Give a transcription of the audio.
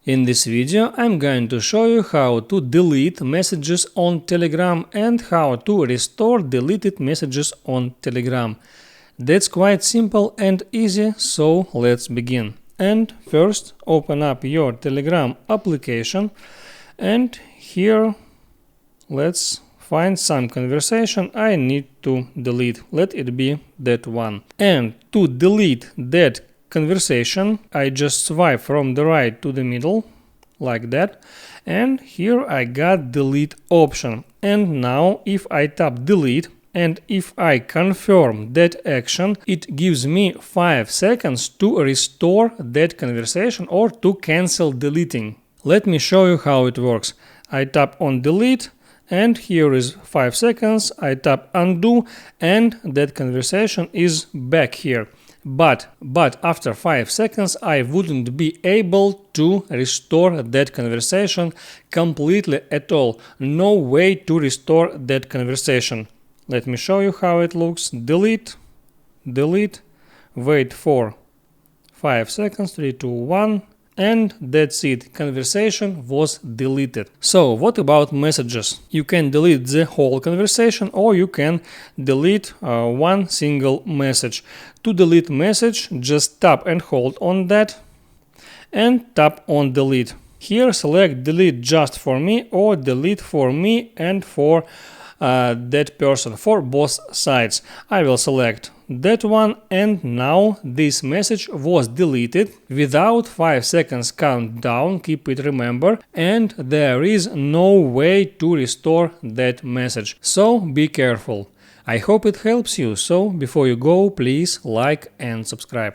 In this video I'm going to show you how to delete messages on Telegram and how to restore deleted messages on Telegram. That's quite simple and easy, so let's begin. And first open up your Telegram application, and here let's find some conversation I need to delete. Let it be that one. And to delete that conversation, I just swipe from the right to the middle, like that, and here I got delete option. And now if I tap delete and if I confirm that action, it gives me 5 seconds to restore that conversation or to cancel deleting. Let me show you how it works. I tap on delete, and here is 5 seconds. I tap undo and that conversation is back here. But after 5 seconds I wouldn't be able to restore that conversation completely at all. No way to restore that conversation. Let me show you how it looks. Delete, delete, wait for 5 seconds, 3, 2, 1. And that's it, conversation was deleted. So what about messages? You can delete the whole conversation or you can delete one single message. To delete message, just tap and hold on that and tap on delete. Here select delete just for me or delete for me and for that person, for both sides. I will select that one, and now this message was deleted without 5 seconds countdown, keep it, remember, and there is no way to restore that message. So be careful. I hope it helps you, so before you go, please like and subscribe.